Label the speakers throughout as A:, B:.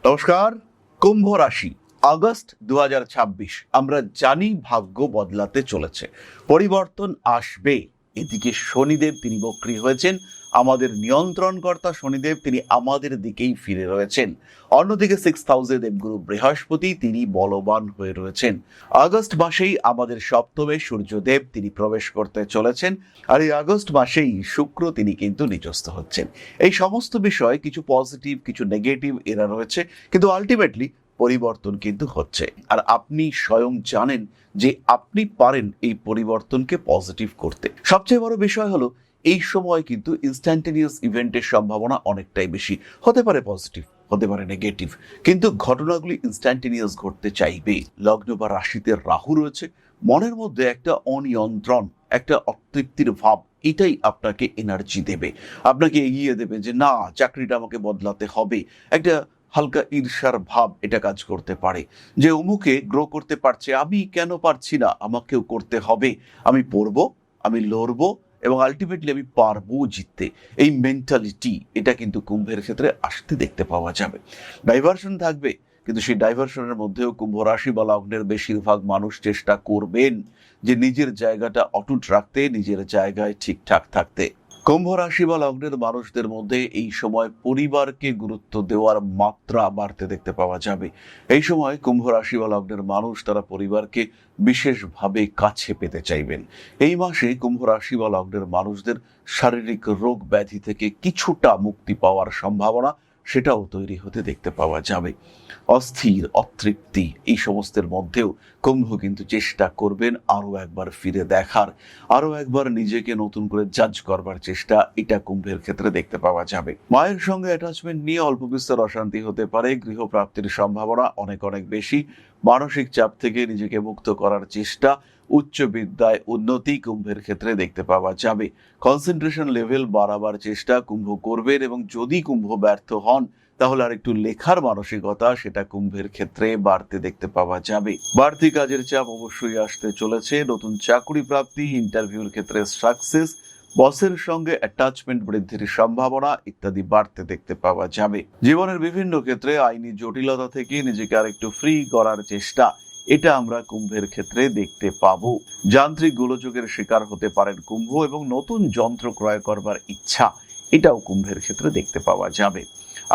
A: নমস্কার। কুম্ভ রাশি, আগস্ট 2026। আমরা জানি ভাগ্য বদলাতে চলেছে, পরিবর্তন আসবে। এদিকে শনিদেব তিনি বক্রী হয়েছেন, আমাদের নিয়ন্ত্রণকর্তা শনিদেব তিনি আমাদের দিকেই ফিরে রয়েছেন। অন্যদিকে 6th হাউসে দেবগুরু বৃহস্পতি তিনি বলবান হয়ে রয়েছেন। আগস্ট মাসেই আমাদের সপ্তমে সূর্যদেব তিনি প্রবেশ করতে চলেছেন, আর এই আগস্ট মাসেই শুক্র তিনি কিন্তু নিচস্থ হচ্ছেন। এই সমস্ত বিষয় কিছু পজিটিভ কিছু নেগেটিভ এরা রয়েছে, কিন্তু আলটিমেটলি পরিবর্তন কিন্তু হচ্ছে। আর আপনি স্বয়ং জানেন যে আপনি পারেন এই পরিবর্তনকে পজিটিভ করতে। সবচেয়ে বড় বিষয় হলো এই সময় কিন্তু ইনস্ট্যান্টেনিয়াস ইভেন্টের সম্ভাবনা অনেকটাই বেশি। হতে পারে পজিটিভ, হতে পারে নেগেটিভ, কিন্তু ঘটনাগুলি ইনস্ট্যান্টেনিয়াস ঘটতে চাইবে। লগ্ন বা রাশিতে রাহু রয়েছে, মনের মধ্যে একটা অনিয়ন্ত্রণ, একটা অতৃপ্তির ভাব, এটাই আপনাকে এনার্জি দেবে, আপনাকে এগিয়ে দেবে যে না, চাকরিটা আমাকে বদলাতে হবে। একটা হালকা ঈর্ষার ভাব এটা কাজ করতে পারে যে অমুকে গ্রো করতে পারছে, আমি কেন পারছি না, আমাকেও করতে হবে, আমি পড়বো, আমি লড়বো এবং আলটিমেটলি আমি পারবো জিততে। এই মেন্টালিটি এটা কিন্তু কুম্ভের ক্ষেত্রে আসতে দেখতে পাওয়া যাবে। ডাইভারশন থাকবে, কিন্তু সেই ডাইভারশনের মধ্যেও কুম্ভ রাশি বা লগ্নের বেশিরভাগ মানুষ চেষ্টা করবেন যে নিজের জায়গাটা অটুট রাখতে, নিজের জায়গায় ঠিকঠাক থাকতে। কুম্ভ রাশি বা লগ্নের মানুষদের মধ্যে এই সময় পরিবারকে গুরুত্ব দেওয়ার মাত্রা বাড়তে দেখতে পাওয়া যাবে। এই সময় কুম্ভ রাশি বা লগ্নের মানুষ তারা পরিবারকে বিশেষভাবে কাছে পেতে চাইবেন। এই মাসে কুম্ভ রাশি বা লগ্নের মানুষদের শারীরিক রোগ ব্যাধি থেকে কিছুটা মুক্তি পাওয়ার সম্ভাবনা সেটাও তৈরি হতে দেখতে পাওয়া যাবে। অস্থির অতৃপ্তি এই সমস্তের মধ্যেও কুম্ভ কিন্তু চেষ্টা করবেন আরো একবার ফিরে দেখার, আরো একবার নিজেকে নতুন করে জাজ করবার চেষ্টা, এটা কুম্ভের ক্ষেত্রে দেখতে পাওয়া যাবে। মায়ের সঙ্গে অ্যাটাচমেন্ট নিয়ে অল্প বিস্তর অশান্তি হতে পারে, গৃহপ্রাপ্তির সম্ভাবনা অনেক অনেক বেশি। মানসিক চাপ থেকে নিজেকে মুক্ত করার চেষ্টা, উচ্চ বিদ্যায় উন্নতি কুম্ভের ক্ষেত্রে দেখতে পাওয়া যাবে। কনসেন্ট্রেশন লেভেল বাড়াবার চেষ্টা কুম্ভ করবেন, এবং যদি কুম্ভ ব্যর্থ হন তাহলে আর একটু লেখার মানসিকতা সেটা কুম্ভের ক্ষেত্রে বাড়তে দেখতে পাওয়া যাবে। বাড়তি কাজের চাপ অবশ্যই আসতে চলেছে, নতুন চাকরি প্রাপ্তি, ইন্টারভিউর ক্ষেত্রে সাকসেস, বসের সঙ্গে অ্যাটাচমেন্ট বৃদ্ধির সম্ভাবনা ইত্যাদি বাড়তে দেখতে পাওয়া যাবে। জীবনের বিভিন্ন ক্ষেত্রে আইনি জটিলতা থেকে নিজেকে আরেকটু ফ্রি করার চেষ্টা, এটা আমরা কুম্ভের ক্ষেত্রে দেখতে পাবো। যান্ত্রিক গোলযোগের শিকার হতে পারেন কুম্ভ, এবং নতুন যন্ত্র ক্রয় করবার ইচ্ছা এটাও কুম্ভের ক্ষেত্রে দেখতে পাওয়া যাবে।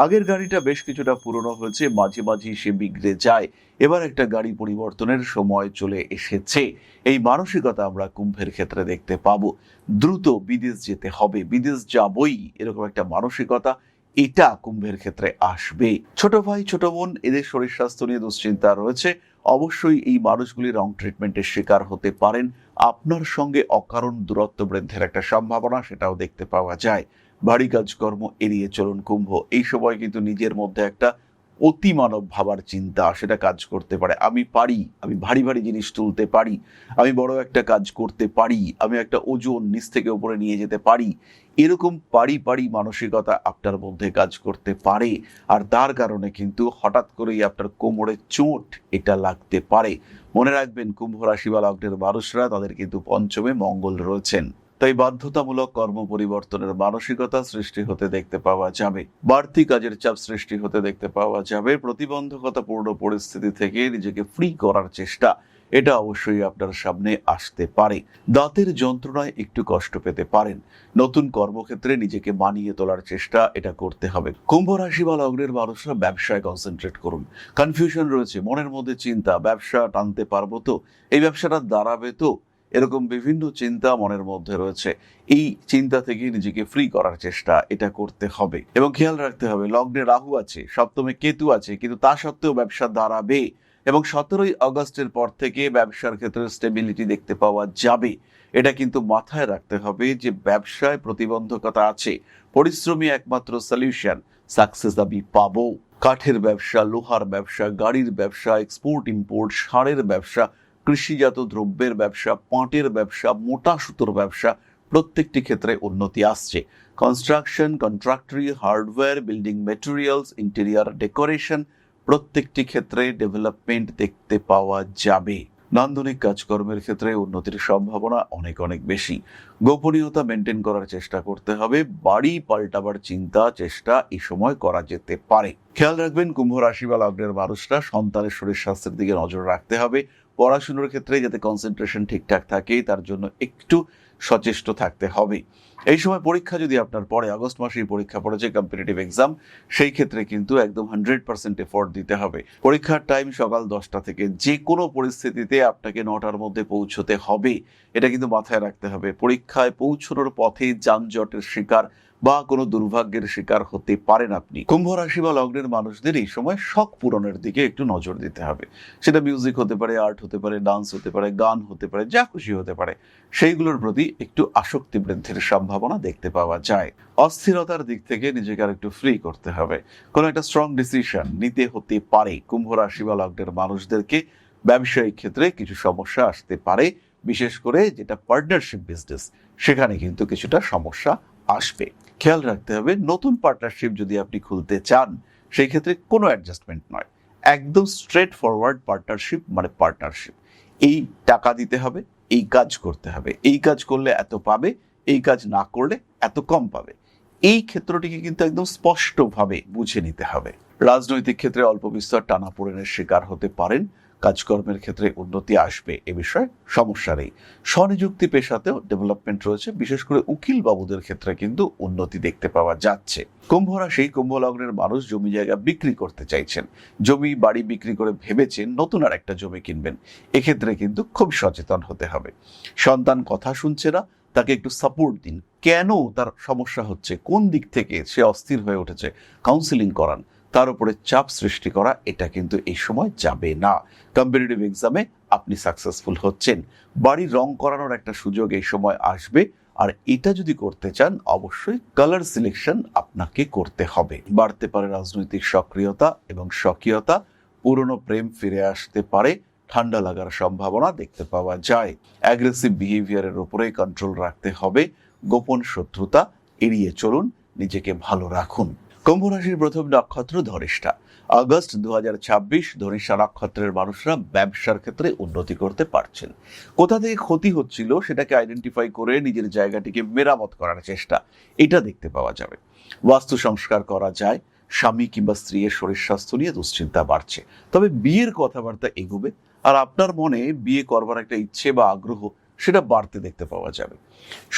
A: আগের গাড়িটা বেশ কিছুটা পুরনো হয়েছে, মাঝে মাঝে সে বিগড়ে যায়, এবার একটা গাড়ি পরিবর্তনের সময় চলে এসেছে। এই মানসিকতা আমরা কুম্ভের ক্ষেত্রে দেখতে পাবো। দ্রুত বিদেশ যেতে হবে, বিদেশ যাবই, এরকম একটা মানসিকতা এটা কুম্ভের ক্ষেত্রে আসবে। ছোট ভাই ছোট বোন এদের শরীর স্বাস্থ্য নিয়ে দুশ্চিন্তা রয়েছে, অবশ্যই এই মানুষগুলি রং ট্রিটমেন্টের শিকার হতে পারেন। আপনার সঙ্গে অকারণ দূরত্ব বৃদ্ধির একটা সম্ভাবনা সেটাও দেখতে পাওয়া যায়। ভারী কাজকর্ম এড়িয়ে চলুন কুম্ভ। এই সময় কিন্তু নিজের মধ্যে একটা অতিমানব ভাবার চিন্তা সেটা কাজ করতে পারে। আমি পারি, আমি ভারী ভারী জিনিস তুলতে পারি, আমি বড় একটা কাজ করতে পারি, আমি একটা ওজন নিচ থেকে উপরে নিয়ে যেতে পারি, এরকম পারি পারি মানসিকতা আপনার মধ্যে কাজ করতে পারে। আর তার কারণে কিন্তু হঠাৎ করেই আপনার কোমরে চোট এটা লাগতে পারে। মনে রাখবেন কুম্ভ রাশি বা লগ্নের মানুষরা, তাদের কিন্তু পঞ্চমে মঙ্গল রয়েছেন, তাই বাধ্যতামূলক কর্ম পরিবর্তনের মানসিকতা সৃষ্টি হতে দেখতে পাওয়া যাবে। বাড়তি কাজের চাপ সৃষ্টি হতে দেখতে পাওয়া যাবে। প্রতিবন্ধকতাপূর্ণ পরিস্থিতি থেকে নিজেকে ফ্রি করার চেষ্টা এটা অবশ্যই আপনার সামনে আসতে পারে। দাঁতের যন্ত্রণায় একটু কষ্ট পেতে পারেন। নতুন কর্মক্ষেত্রে নিজেকে মানিয়ে তোলার চেষ্টা এটা করতে হবে। কুম্ভ রাশি বা লগ্নের মানুষরা ব্যবসায় কনসেন্ট্রেট করুন। কনফিউশন রয়েছে, মনের মধ্যে চিন্তা, ব্যবসা টানতে পারবো তো, এই ব্যবসাটা দাঁড়াবে তো, এরকম বিভিন্ন চিন্তা মনের মধ্যে রয়েছে। এই চিন্তা থেকে নিজেকে ফ্রি করার চেষ্টা এটা করতে হবে, এবং খেয়াল রাখতে হবে লগ্নে রাহু আছে, সপ্তমে কেতু আছে, কিন্তু তা সত্ত্বেও ব্যবসা দাঁড়াবে, এবং 17ই আগস্টের পর থেকে ব্যবসার ক্ষেত্রে স্টেবিলিটি দেখতে পাওয়া যাবে। এটা কিন্তু মাথায় রাখতে হবে যে ব্যবসায় প্রতিবন্ধকতা আছে, পরিশ্রমী একমাত্র সলিউশন, সাকসেস আমি পাবো। কাঠের ব্যবসা, লোহার ব্যবসা, গাড়ির ব্যবসা, এক্সপোর্ট ইম্পোর্ট, সারের ব্যবসা, কৃষিজাত দ্রব্যের ব্যবসা, পাটের ব্যবসা, মোটা সুতোর ব্যবসা, প্রত্যেকটি ক্ষেত্রে উন্নতি আসছে। কনস্ট্রাকশন, কন্ট্রাক্টরি, hardware, building materials, interior decoration, প্রত্যেকটি ক্ষেত্রে ডেভেলপমেন্ট দেখতে পাওয়া যাবে। নান্দনিক কাজকর্মের ক্ষেত্রে উন্নতির সম্ভাবনা অনেক অনেক বেশি। গোপনীয়তা মেনটেন করার চেষ্টা করতে হবে। বাড়ি পাল্টাবার চেষ্টা এই সময় করা যেতে পারে। খেয়াল রাখবেন কুম্ভ রাশি বা লগ্নের মানুষরা সন্তানের শরীর স্বাস্থ্যের দিকে নজর রাখতে হবে। পড়াশোনার ক্ষেত্রে যাতে কনসেন্ট্রেশন ঠিকঠাক থাকে তার জন্য একটু সচেষ্ট থাকতে হবে। এই সময় পরীক্ষা যদি আপনার পরে, আগস্ট মাসেই পরীক্ষা পড়েছে, কম্পিটিটিভ এক্সাম, সেই ক্ষেত্রে কিন্তু একদম 100% এফোর্ট দিতে হবে। পরীক্ষার টাইম সকাল 10টা থেকে। যে কোনো পরিস্থিতিতে আপনাকে 9টার মধ্যে পৌঁছতে হবে, এটা কিন্তু মাথায় রাখতে হবে। পরীক্ষায় পৌঁছানোর পথে যানজটের শিকার বা কোনো দুর্ভাগ্যের শিকার হতে পারেন আপনি। কুম্ভ রাশি বা লগ্নের মানুষদের এই সময় শখ পূরণের দিকে একটু নজর দিতে হবে। সেটা মিউজিক হতে পারে, আর্ট হতে পারে, ডান্স হতে পারে, গান হতে পারে, যা খুশি হতে পারে। সেইগুলোর প্রতি একটু আসক্তি বৃদ্ধির সম্ভাবনা দেখতে পাওয়া যায়। অস্থিরতার দিক থেকে নিজেকে আর একটু ফ্রি করতে হবে। কোনো একটা স্ট্রং ডিসিশন নিতে হতে পারে। কুম্ভ রাশি বা লগ্নের মানুষদেরকে ব্যবসায়িক ক্ষেত্রে কিছু সমস্যা আসতে পারে, বিশেষ করে যেটা পার্টনারশিপ বিজনেস, সেখানে কিন্তু কিছুটা সমস্যা আসবে। খেয়াল রাখতে হবে, নতুন পার্টনারশিপ যদি আপনি খুলতে চান, সেই ক্ষেত্রে কোনো অ্যাডজাস্টমেন্ট নয়, একদম স্ট্রেট ফরওয়ার্ড পার্টনারশিপ মানে পার্টনারশিপ। এই টাকা দিতে হবে, এই কাজ করতে হবে, এই কাজ করলে এত পাবে, এই কাজ না করলে এত কম পাবে। এই ক্ষেত্রটিকে কিন্তু একদম স্পষ্টভাবে বুঝে নিতে হবে। রাজনৈতিক ক্ষেত্রে অল্প বিস্তর টানাপোড়েনের শিকার হতে পারেন। কাজকর্মের ক্ষেত্রে উন্নতি আসবে, এ বিষয়ে সমস্যা নেই। স্বনিযুক্তি পেশাতেও ডেভেলপমেন্ট রয়েছে, বিশেষ করে উকিল বাবুদের ক্ষেত্রে কিন্তু উন্নতি দেখতে পাওয়া যাচ্ছে। কুম্ভ রাশি, কুম্ভ লগ্নের মানুষ জমি জায়গা বিক্রি করতে চাইছেন, জমি বাড়ি বিক্রি করে ভেবেছেন নতুন আর একটা জমি কিনবেন। এক্ষেত্রে কিন্তু খুব সচেতন হতে হবে। সন্তান কথা শুনছে না, তাকে একটু সাপোর্ট দিন। কেন তার সমস্যা হচ্ছে, কোন দিক থেকে সে অস্থির হয়ে উঠেছে, কাউন্সিলিং করান। তার উপরে চাপ সৃষ্টি করা, এটা কিন্তু এই সময় যাবে না। কম্পিটিটিভ এক্সামে আপনি সাকসেসফুল হচ্ছেন। বাড়ি রং করানোর একটা সুযোগ এই সময় আসবে, আর এটা যদি করতে চান অবশ্যই কালার সিলেকশন আপনাকে করতে হবে। বাড়তে পারে রাজনৈতিক সক্রিয়তা এবং স্বকীয়তা। পুরনো প্রেম ফিরে আসতে পারে। ঠান্ডা লাগার সম্ভাবনা দেখতে পাওয়া যায়। অ্যাগ্রেসিভ বিহেভিয়ারের উপরে কন্ট্রোল রাখতে হবে। গোপন শত্রুতা এড়িয়ে চলুন, নিজেকে ভালো রাখুন। কুম্ভ রাশির প্রথম নক্ষত্র ধনিষ্ঠা। আগস্ট 2026 ধনিষ্ঠা নক্ষত্রের মানুষরা ব্যবসার ক্ষেত্রে উন্নতি করতে পারছেন। কোথা থেকে ক্ষতি হচ্ছিল সেটাকে আইডেন্টিফাই করে নিজের জায়গাটিকে মেরামত করার চেষ্টা, এটা দেখতে পাওয়া যাবে। বাস্তু সংস্কার করা যায়। স্বামী কিংবা স্ত্রীর শরীর স্বাস্থ্য নিয়ে দুশ্চিন্তা বাড়ছে, তবে বিয়ের কথাবার্তা এগোবে, আর আপনার মনে বিয়ে করবার একটা ইচ্ছে বা আগ্রহ সেটা বাড়তে দেখতে পাওয়া যাবে।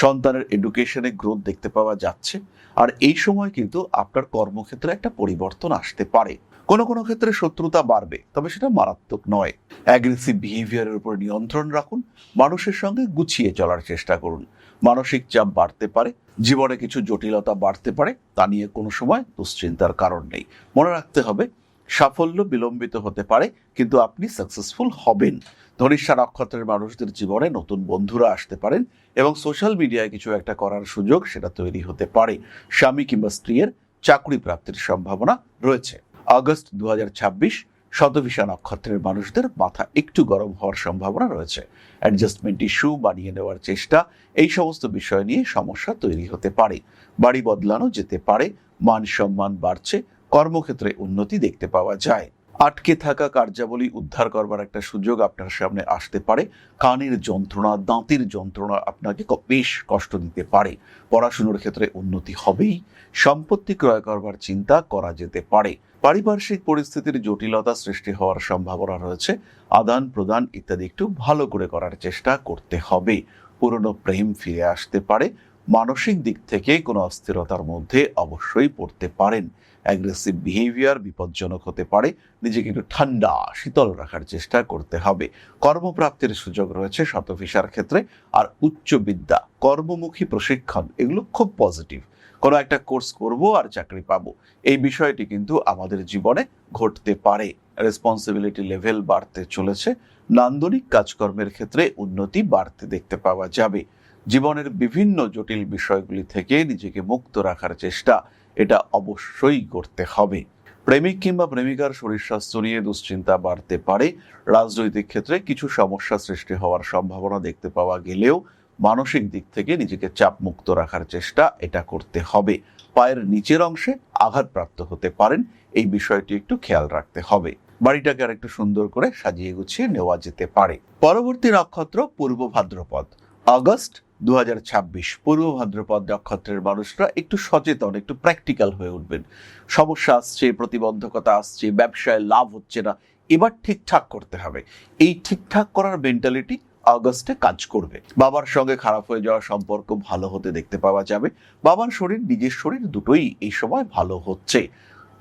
A: সন্তানের এডুকেশনে গ্রোথ দেখতে পাওয়া যাচ্ছে। আর এই সময় কিন্তু আপনার কর্মক্ষেত্রে একটা পরিবর্তন আসতে পারে। কোনো কোনো ক্ষেত্রে শত্রুতা বাড়বে, তবে সেটা মারাত্মক নয়। অ্যাগ্রেসিভ বিহেভিয়ারের উপর নিয়ন্ত্রণ রাখুন। মানুষের সঙ্গে গুছিয়ে চলার চেষ্টা করুন। মানসিক চাপ বাড়তে পারে, জীবনে কিছু জটিলতা বাড়তে পারে, তা নিয়ে কোনো সময় দুশ্চিন্তার কারণ নেই। মনে রাখতে হবে, সাফল্য বিলম্বিত হতে পারে, কিন্তু আপনি সাকসেসফুল হবেন। ধনিষ্ঠা নক্ষত্রের মানুষদের জীবনে নতুন বন্ধুরা আসতে পারেন এবং সোশ্যাল মিডিয়ায় কিছু একটা করার সুযোগ সেটা তৈরি হতে পারে। স্বামী কিংবা স্ত্রীর চাকরি প্রাপ্তির সম্ভাবনা রয়েছে। আগস্ট 2026 শতভিষা নক্ষত্রের মানুষদের মাথা একটু গরম হওয়ার সম্ভাবনা রয়েছে। অ্যাডজাস্টমেন্ট ইস্যু, বানিয়ে নেওয়ার চেষ্টা, এই সমস্ত বিষয় নিয়ে সমস্যা তৈরি হতে পারে। বাড়ি বদলানো যেতে পারে। মান সম্মান বাড়ছে। কর্মক্ষেত্রে উন্নতি দেখতে পাওয়া যায়। আটকে থাকা কার্যাবলী উদ্ধার করবার একটা সুযোগ আপনার সামনে আসতে পারে। কানের যন্ত্রণা, দাঁতের যন্ত্রণা আপনাকে বেশ কষ্ট দিতে পারে। পড়াশুনোর ক্ষেত্রে উন্নতি হবেই। সম্পত্তি ক্রয় করবার চিন্তা করা যেতে পারে। পারিপার্শ্বিক পরিস্থিতির জটিলতা সৃষ্টি হওয়ার সম্ভাবনা রয়েছে। আদান প্রদান ইত্যাদি একটু ভালো করে করার চেষ্টা করতে হবে। পুরনো প্রেম ফিরে আসতে পারে। মানসিক দিক থেকে কোনো অস্থিরতার মধ্যে অবশ্যই পড়তে পারেন। অ্যাগ্রেসিভ বিহেভিয়ার বিপজ্জনক হতে পারে। নিজেকে একটু ঠান্ডা শীতল রাখার চেষ্টা করতে হবে। কর্মপ্রাপ্তির সুযোগ রয়েছে শতভিষার ক্ষেত্রে। আর উচ্চ বিদ্যা, কর্মমুখী প্রশিক্ষণ, এগুলো খুব পজিটিভ। কোনো একটা কোর্স করব আর চাকরি পাবো, এই বিষয়টি কিন্তু আমাদের জীবনে ঘটতে পারে। রেসপন্সিবিলিটি লেভেল বাড়তে চলেছে। নান্দনিক কাজকর্মের ক্ষেত্রে উন্নতি বাড়তে দেখতে পাওয়া যাবে। জীবনের বিভিন্ন জটিল বিষয়গুলি থেকে নিজেকে মুক্ত রাখার চেষ্টা, এটা অবশ্যই করতে হবে। প্রেমিক কিংবা প্রেমিকার শরীর স্বাস্থ্য নিয়ে দুশ্চিন্তা বাড়তে পারে। রাজনৈতিক ক্ষেত্রে কিছু সমস্যা সৃষ্টি হওয়ার সম্ভাবনা দেখতে পাওয়া গেলেও মানসিক দিক থেকে নিজেকে চাপ মুক্ত রাখার চেষ্টা এটা করতে হবে। পায়ের নিচের অংশে আঘাতপ্রাপ্ত হতে পারেন, এই বিষয়টি একটু খেয়াল রাখতে হবে। বাড়িটাকে আরেকটু সুন্দর করে সাজিয়ে গুছিয়ে নেওয়া যেতে পারে। পরবর্তী নক্ষত্র পূর্ব ভাদ্রপদ, আগস্ট 2026। পূর্ব ভাদ্রপদ নক্ষত্রের মানুষরা একটু সচেতন, একটু প্র্যাকটিক্যাল হয়ে উঠবেন। সমস্যা আসছে, প্রতিবন্ধকতা আসছে, ব্যবসায় লাভ হচ্ছে না, এবার ঠিকঠাক করতে হবে। এই ঠিকঠাক করার মেন্টালিটি আগস্টে কাজ করবে। বাবার সঙ্গে খারাপ হয়ে যাওয়া সম্পর্ক ভালো হতে দেখতে পাওয়া যাবে। বাবার শরীর, নিজের শরীর দুটোই এই সময় ভালো হচ্ছে।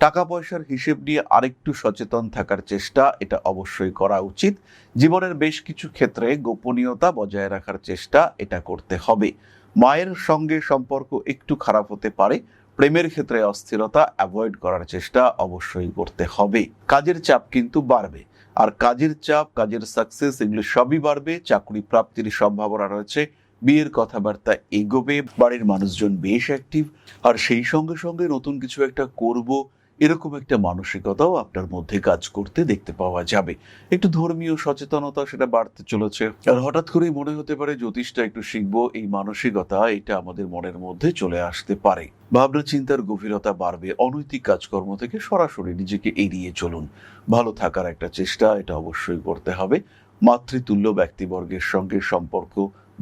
A: টাকা পয়সার হিসেব নিয়ে আরেকটু সচেতন থাকার চেষ্টা, এটা অবশ্যই করা উচিত। জীবনের বেশ কিছু ক্ষেত্রে গোপনীয়তা বজায় রাখার চেষ্টা এটা করতে হবে। মায়ের সঙ্গে সম্পর্ক একটু খারাপ হতে পারে। প্রেমের ক্ষেত্রে অস্থিরতা অ্যাভয়েড করার চেষ্টা অবশ্যই করতে হবে। কাজের চাপ কিন্তু বাড়বে, আর কাজের চাপ, কাজের সাকসেস এগুলো সবই বাড়বে। চাকরি প্রাপ্তির সম্ভাবনা রয়েছে। বিয়ের কথাবার্তা এগোবে। বাড়ির মানুষজন বেশ অ্যাক্টিভ, আর সেই সঙ্গে সঙ্গে নতুন কিছু একটা করব এরকম একটা মানসিকতাও আপনার মধ্যে কাজ করতে দেখতে পাওয়া যাবে। একটু ধর্মীয় সচেতনতা সেটা বাড়তে চলেছে। আর হঠাৎ করেই মনে হতে পারে জ্যোতিষটা একটু শিখবো, এই মানসিকতা এটা আমাদের মনের মধ্যে চলে আসতে পারে। ভাবনা চিন্তার গভীরতা বাড়বে। অনৈতিক কাজকর্ম থেকে সরাসরি নিজেকে এড়িয়ে চলুন। ভালো থাকার একটা চেষ্টা এটা অবশ্যই করতে হবে। মাতৃতুল্য ব্যক্তিবর্গের সঙ্গে সম্পর্ক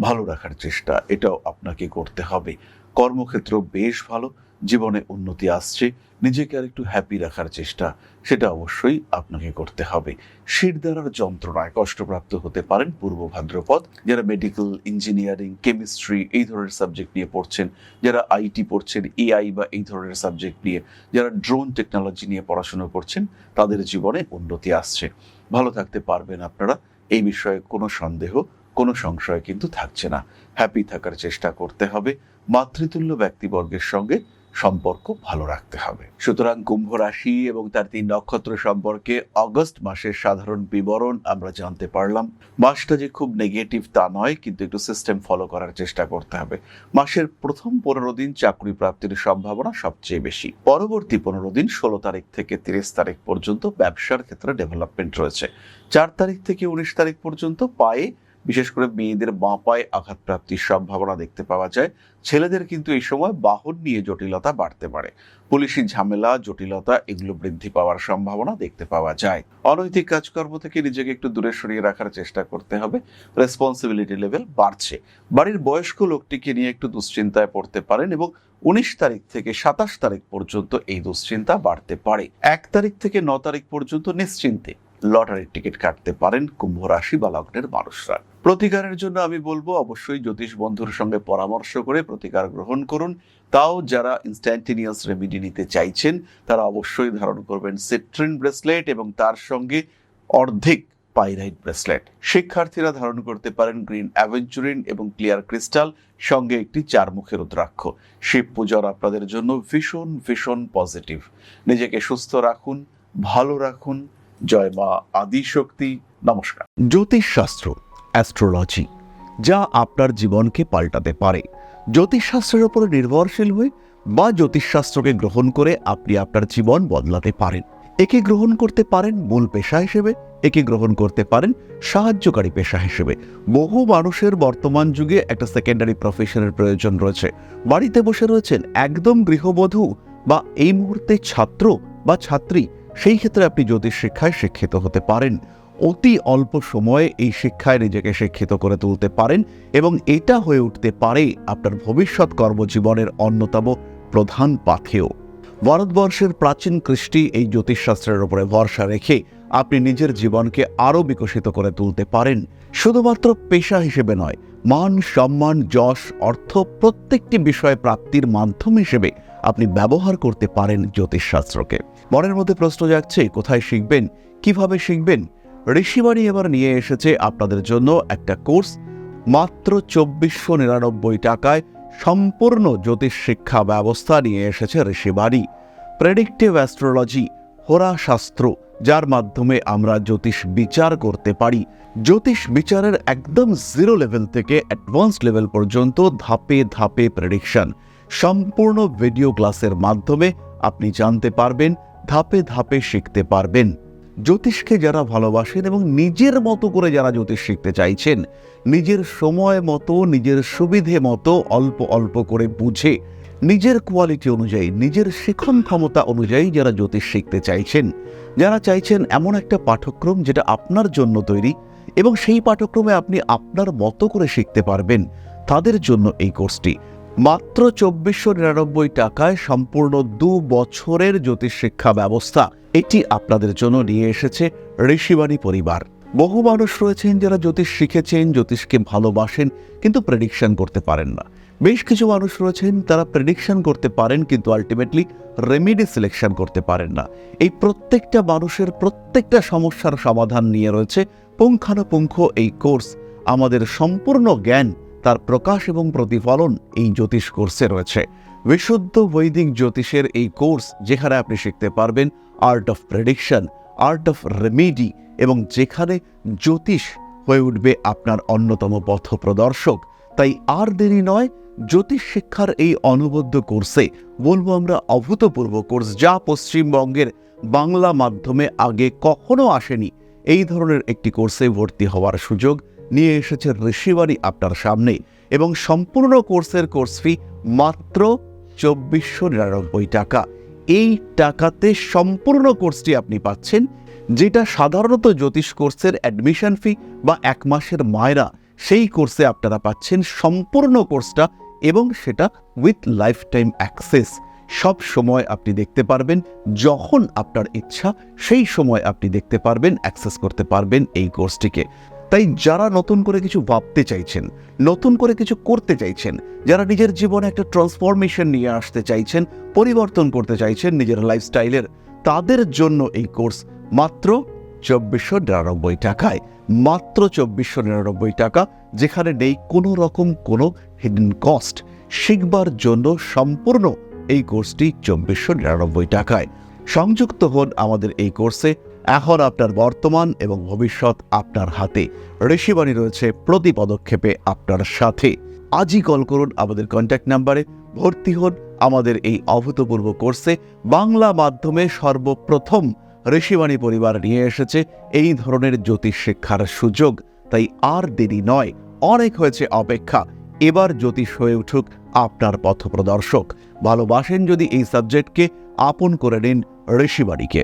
A: ভালো রাখার চেষ্টা এটাও আপনাকে করতে হবে। কর্মক্ষেত্র বেশ ভালো, জীবনে উন্নতি আসছে। নিজেকে আর একটু হ্যাপি রাখার চেষ্টা সেটা অবশ্যই আপনাকে করতে হবে। শিরদাঁড়ার যন্ত্রণায় কষ্টপ্রাপ্ত হতে পারেন পূর্ব ভাদ্রপদ। যারা মেডিকেল, ইঞ্জিনিয়ারিং, কেমিস্ট্রি এই ধরনের সাবজেক্ট নিয়ে পড়ছেন, যারা আইটি পড়ছেন, এআই বা এই ধরনের সাবজেক্ট নিয়ে, যারা ড্রোন টেকনোলজি নিয়ে পড়াশোনা করছেন, তাদের জীবনে উন্নতি আসছে। ভালো থাকতে পারবেন আপনারা, এই বিষয়ে কোনো সন্দেহ, কোনো সংশয় কিন্তু থাকছে না। হ্যাপি থাকার চেষ্টা করতে হবে। মাতৃতুল্য ব্যক্তিবর্গের সঙ্গে সম্পর্ক ভালো রাখতে হবে। সুতরাং কুম্ভ রাশি এবং তার 3 নক্ষত্র সম্পর্কে অগস্ট মাসের সাধারণ বিবরণ আমরা জানতে পারলাম। মাসটা যে খুব নেগেটিভ তা নয়, কিন্তু একটু সিস্টেম ফলো করার চেষ্টা করতে হবে। মাসের প্রথম 15 দিন চাকরি প্রাপ্তির সম্ভাবনা সবচেয়ে বেশি। পরবর্তী 15 দিন 16 তারিখ থেকে 30 তারিখ পর্যন্ত ব্যবসার ক্ষেত্রে ডেভেলপমেন্ট রয়েছে। 4 তারিখ থেকে 19 তারিখ পর্যন্ত পায়ে, বিশেষ করে মেয়েদের বাঁ পায়ে আঘাত প্রাপ্তির সম্ভাবনা দেখতে পাওয়া যায়। ছেলেদের কিন্তু এই সময় বাহন নিয়ে জটিলতা বাড়তে পারে। পুলিশি ঝামেলা, জটিলতা এগুলো বৃদ্ধি পাওয়ার সম্ভাবনা দেখতে পাওয়া যায়। অনৈতিক কাজকর্ম থেকে নিজেকে একটু দূরে সরিয়ে রাখার চেষ্টা করতে হবে। রেসপন্সিবিলিটি লেভেল বাড়ছে। বাড়ির বয়স্ক লোকটিকে নিয়ে একটু দুশ্চিন্তায় পড়তে পারেন, এবং 19 তারিখ থেকে 27 তারিখ পর্যন্ত এই দুশ্চিন্তা বাড়তে পারে। 1 তারিখ থেকে 9 তারিখ পর্যন্ত নিশ্চিন্তে লটারির টিকিট কাটতে পারেন কুম্ভ রাশি বা লগ্নের মানুষরা। প্রতিকারের জন্য আমি বলবো অবশ্যই জ্যোতিষ বন্ধুর সঙ্গে পরামর্শ করে প্রতিকার গ্রহণ করুন। তাও যারা ইনস্ট্যান্টেনিয়াস রেমেডি নিতে চাইছেন তারা অবশ্যই ধারণ করবেন সিট্রিন ব্রেসলেট এবং তার সঙ্গে অর্ধেক পাইরাইট ব্রেসলেট। শিক্ষার্থীরা ধারণ করতে পারেন গ্রিন অ্যাভেঞ্চুরিন এবং ক্লিয়ার ক্রিস্টাল, সঙ্গে একটি 4 মুখের রুদ্রাক্ষ। শিব পূজার আপনাদের জন্য ভীষণ ভীষণ পজিটিভ। নিজেকে সুস্থ রাখুন, ভালো রাখুন। জয় মা আদিশক্তি। নমস্কার। জ্যোতিষশাস্ত্র, অ্যাস্ট্রোলজি যা আপনার জীবনকে পাল্টাতে পারে। জ্যোতিষশাস্ত্রের উপর নির্ভরশীল হয়ে বা জ্যোতিষশাস্ত্রকে গ্রহণ করে আপনি আপনার জীবন বদলাতে পারেন। একে গ্রহণ করতে পারেন মূল পেশা হিসেবে, একে গ্রহণ করতে পারেন সাহায্যকারী পেশা হিসেবে। বহু মানুষের বর্তমান যুগে একটা সেকেন্ডারি প্রফেশনের প্রয়োজন রয়েছে। বাড়িতে বসে রয়েছেন একদম গৃহবধূ বা এই মুহূর্তে ছাত্র বা ছাত্রী, সেই ক্ষেত্রে আপনি জ্যোতিষ শিক্ষায় শিক্ষিত হতে পারেন। অতি অল্প সময়ে এই শিক্ষায় নিজেকে শিক্ষিত করে তুলতে পারেন, এবং এটা হয়ে উঠতে পারে আপনার ভবিষ্যৎ কর্মজীবনের অন্যতম প্রধান পাথেয়। ভারতবর্ষের প্রাচীন কৃষ্টি এই জ্যোতিষশাস্ত্রের উপরে ভরসা রেখে আপনি নিজের জীবনকে আরও বিকশিত করে তুলতে পারেন। শুধুমাত্র পেশা হিসেবে নয়, মান, সম্মান, যশ, অর্থ প্রত্যেকটি বিষয় প্রাপ্তির মাধ্যম হিসেবে আপনি ব্যবহার করতে পারেন জ্যোতিষশাস্ত্রকে। মনের মধ্যে প্রশ্ন জাগছে, কোথায় শিখবেন, কিভাবে শিখবেন? ঋষিবাণী এবার নিয়ে এসেছে আপনাদের জন্য একটা কোর্স। মাত্র 2499 টাকায় সম্পূর্ণ জ্যোতিষ শিক্ষা ব্যবস্থা নিয়ে এসেছে ঋষিবাণী। প্রেডিক্টিভ অ্যাস্ট্রোলজি, হোরা শাস্ত্র, যার মাধ্যমে আমরা জ্যোতিষ বিচার করতে পারি। জ্যোতিষ বিচারের একদম 0 লেভেল থেকে অ্যাডভান্স লেভেল পর্যন্ত ধাপে ধাপে প্রেডিকশন। সম্পূর্ণ ভিডিও ক্লাসের মাধ্যমে আপনি জানতে পারবেন, ধাপে ধাপে শিখতে পারবেন। জ্যোতিষকে যারা ভালোবাসেন এবং নিজের মতো করে যারা জ্যোতিষ শিখতে চাইছেন, নিজের সময় মতো, নিজের সুবিধে মতো অল্প অল্প করে বুঝে নিজের কোয়ালিটি অনুযায়ী, নিজের শিখন ক্ষমতা অনুযায়ী যারা জ্যোতিষ শিখতে চাইছেন, যারা চাইছেন এমন একটা পাঠ্যক্রম যেটা আপনার জন্য তৈরি এবং সেই পাঠ্যক্রমে আপনি আপনার মতো করে শিখতে পারবেন, তাদের জন্য এই কোর্সটি। মাত্র 2499 টাকায় সম্পূর্ণ 2 বছরের জ্যোতিষ শিক্ষা ব্যবস্থা এটি আপনাদের জন্য নিয়ে এসেছে ঋষিবাণী পরিবার। বহু মানুষ রয়েছেন যারা জ্যোতিষ শিখেছেন, জ্যোতিষকে ভালোবাসেন, কিন্তু প্রেডিকশন করতে পারেন না। বেশ কিছু মানুষ রয়েছেন তারা প্রেডিকশন করতে পারেন কিন্তু আলটিমেটলি রেমেডি সিলেকশন করতে পারেন না। এই প্রত্যেকটা মানুষের প্রত্যেকটা সমস্যার সমাধান নিয়ে রয়েছে পুঙ্খানুপুঙ্খ এই কোর্স। আমাদের সম্পূর্ণ জ্ঞান, তার প্রকাশ এবং প্রতিফলন এই জ্যোতিষ কোর্সে রয়েছে। বিশুদ্ধ বৈদিক জ্যোতিষের এই কোর্স, যেখানে আপনি শিখতে পারবেন art of prediction, art of remedy, এবং যেখানে জ্যোতিষ হয়ে উঠবে আপনার অন্যতম পথপ্রদর্শক। তাই আর দেরি নয়, জ্যোতিষ শিক্ষার এই অনবদ্য কোর্সে, বলবো আমরা অভূতপূর্ব কোর্স, যা পশ্চিমবঙ্গের বাংলা মাধ্যমে আগে কখনো আসেনি, এই ধরনের একটি কোর্সে ভর্তি হওয়ার সুযোগ নিয়ে এসেছে ঋষিবাণী আপনার সামনে। এবং সম্পূর্ণ কোর্সের কোর্স ফি মাত্র 2499 টাকা। এই টাকাতে সম্পূর্ণ কোর্সটি আপনি পাচ্ছেন, যেটা সাধারণত জ্যোতিষ কোর্সের অ্যাডমিশন ফি বা 1 মাসের মায়রা, সেই কোর্সে আপনারা পাচ্ছেন সম্পূর্ণ কোর্সটা, এবং সেটা উইথ লাইফ টাইম অ্যাক্সেস। সব সময় আপনি দেখতে পারবেন, যখন আপনার ইচ্ছা সেই সময় আপনি দেখতে পারবেন, অ্যাক্সেস করতে পারবেন এই কোর্সটিকে। তাই যারা নতুন করে কিছু ভাবতে চাইছেন, নতুন করে কিছু করতে চাইছেন, যারা নিজের জীবনে একটা ট্রান্সফরমেশন নিয়ে আসতে চাইছেন, পরিবর্তন করতে চাইছেন নিজের লাইফস্টাইলের, তাদের জন্য এই কোর্স মাত্র 2499 টাকায়। মাত্র 2499 টাকা, যেখানে নেই কোনো রকম কোনো হিডেন কস্ট। শিখবার জন্য সম্পূর্ণ এই কোর্সটি 2499 টাকায়। সংযুক্ত হন আমাদের এই কোর্সে। এখন আপনার বর্তমান এবং ভবিষ্যৎ আপনার হাতে। ঋষিবাণী রয়েছে প্রতি পদক্ষেপে আপনার সাথে। আজই কল করুন আমাদের কন্ট্যাক্ট নাম্বারে, ভর্তি হন আমাদের এই অভূতপূর্ব কোর্সে। বাংলা মাধ্যমে সর্বপ্রথম ঋষিবাণী পরিবার নিয়ে এসেছে এই ধরনের জ্যোতিষ শিক্ষার সুযোগ। তাই আর দেরি নয়, অনেক হয়েছে অপেক্ষা। এবার জ্যোতিষ হয়ে উঠুক আপনার পথপ্রদর্শক। ভালোবাসেন যদি এই সাবজেক্টকে, আপন করে নিন ঋষিবাণীকে।